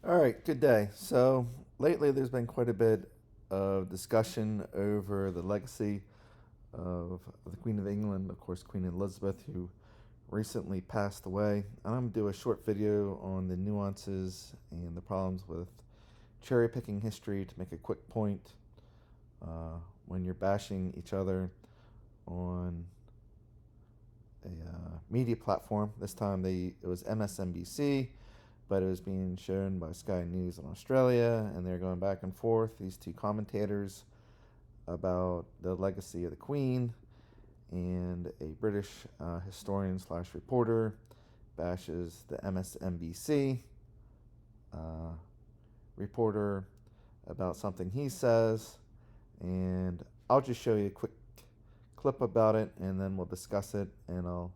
All right, good day. So, lately there's been quite a bit of discussion over the legacy of the Queen of England, of course, Queen Elizabeth, who recently passed away. And I'm going to do a short video on the nuances and the problems with cherry picking history to make a quick point when you're bashing each other on a media platform. This time it was MSNBC, but it was being shown by SkyNews in Australia, and they're going back and forth, these two commentators, about the legacy of the Queen, and a British historian slash reporter bashes the MSNBC reporter about something he says, and I'll just show you a quick clip about it, and then we'll discuss it, and I'll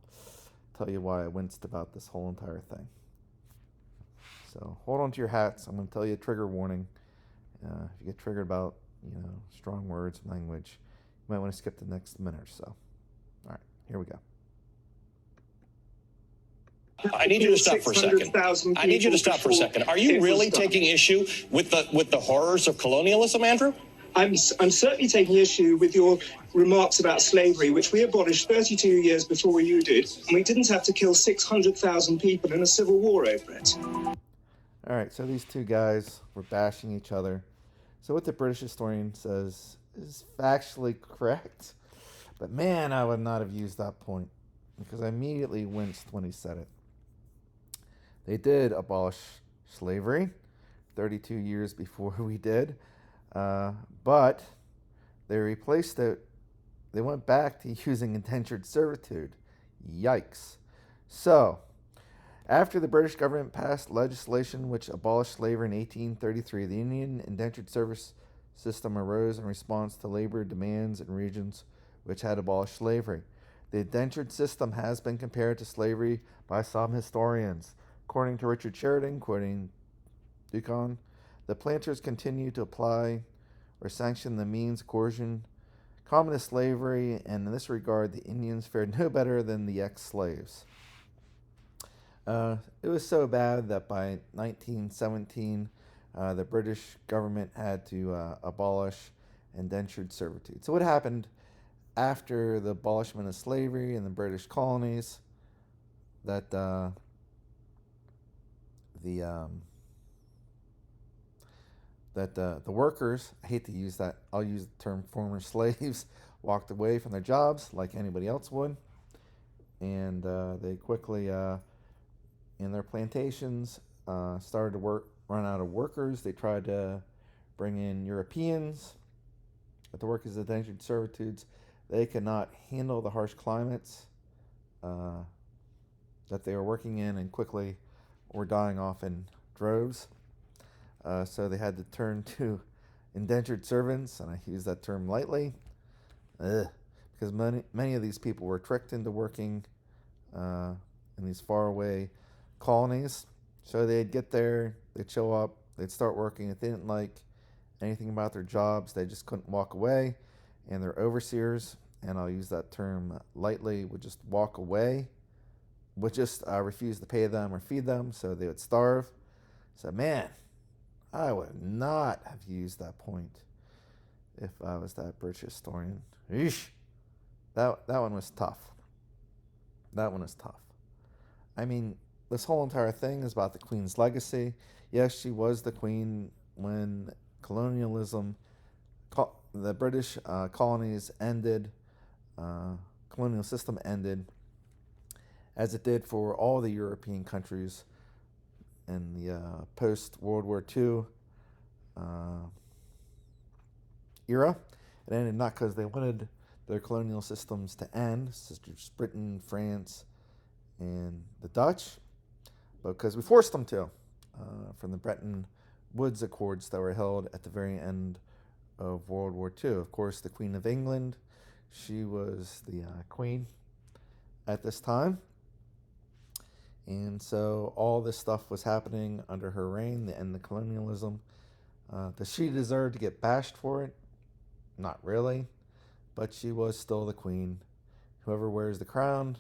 tell you why I winced about this whole entire thing. So hold on to your hats. I'm going to tell you a trigger warning. If you get triggered about, strong words, language, you might want to skip the next minute or so. All right, here we go. I need you to stop for a second. I need you to stop for a second. Are you really taking issue with the horrors of colonialism, Andrew? I'm certainly taking issue with your remarks about slavery, which we abolished 32 years before you did, and we didn't have to kill 600,000 people in a civil war over it. All right, so these two guys were bashing each other. So what the British historian says is factually correct, but man, I would not have used that point because I immediately winced when he said it. They did abolish slavery 32 years before we did, but they replaced it. They went back to using indentured servitude. Yikes. So, after the British government passed legislation which abolished slavery in 1833, the Indian indentured service system arose in response to labor demands in regions which had abolished slavery. The indentured system has been compared to slavery by some historians. According to Richard Sheridan, quoting Ducon, the planters continue to apply or sanction the means of coercion common to slavery, and in this regard, the Indians fared no better than the ex-slaves. It was so bad that by 1917, the British government had to abolish indentured servitude. So what happened after the abolishment of slavery in the British colonies? That the workers, I hate to use that, I'll use the term former slaves, walked away from their jobs like anybody else would, and they quickly in their plantations started to run out of workers. They tried to bring in Europeans, but the workers of indentured servitudes, they could not handle the harsh climates that they were working in, and quickly were dying off in droves. So they had to turn to indentured servants, and I use that term lightly, because many of these people were tricked into working in these faraway colonies. So they'd get there, they'd show up, they'd start working. If they didn't like anything about their jobs, they just couldn't walk away, and their overseers, and I'll use that term lightly, would just walk away, would just refuse to pay them or feed them, so they would starve. So man, I would not have used that point if I was that British historian. Eesh. That one was tough. That one is tough. I mean, this whole entire thing is about the Queen's legacy. Yes, she was the Queen when colonialism, the British colonies ended, colonial system ended, as it did for all the European countries in the post-World War II era. It ended not because they wanted their colonial systems to end, such as Britain, France, and the Dutch, but because we forced them to, from the Bretton Woods Accords that were held at the very end of World War II. Of course, the Queen of England, she was the queen at this time. And so all this stuff was happening under her reign, the end of colonialism. Does she deserve to get bashed for it? Not really, but she was still the queen. Whoever wears the crown,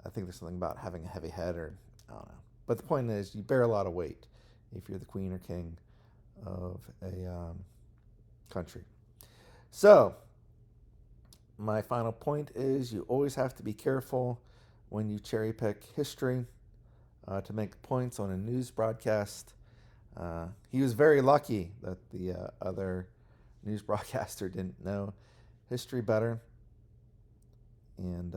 I think there's something about having a heavy head, or I don't know. But the point is, you bear a lot of weight. if you're the queen or king of a country. So, my final point is you always have to be careful when you cherry pick history to make points on a news broadcast. He was very lucky that the other news broadcaster didn't know history better. And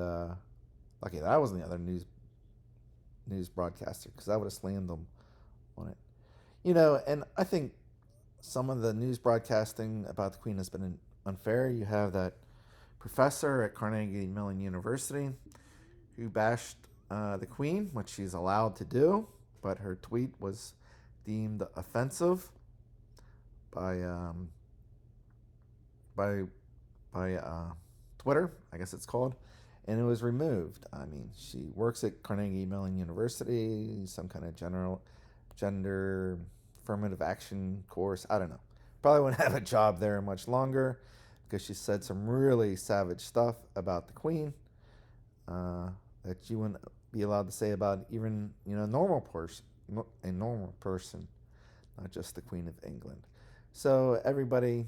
lucky that I wasn't the other news broadcaster, because I would have slammed them on it. And I think some of the news broadcasting about the Queen has been unfair. You have that professor at Carnegie Mellon University who bashed the Queen, which she's allowed to do, but her tweet was deemed offensive by Twitter, I guess it's called, and it was removed. I mean, she works at Carnegie Mellon University, some kind of gender affirmative action course. I don't know. Probably wouldn't have a job there much longer because she said some really savage stuff about the Queen that you wouldn't be allowed to say about even a normal person, not just the Queen of England. So everybody,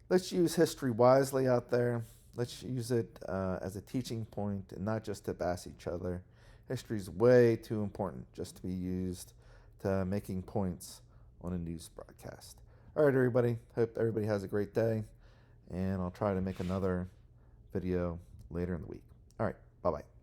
let's use history wisely out there. Let's use it as a teaching point and not just to bash each other. History is way too important just to be used to making points on a news broadcast. All right, everybody. Hope everybody has a great day, and I'll try to make another video later in the week. All right, bye-bye.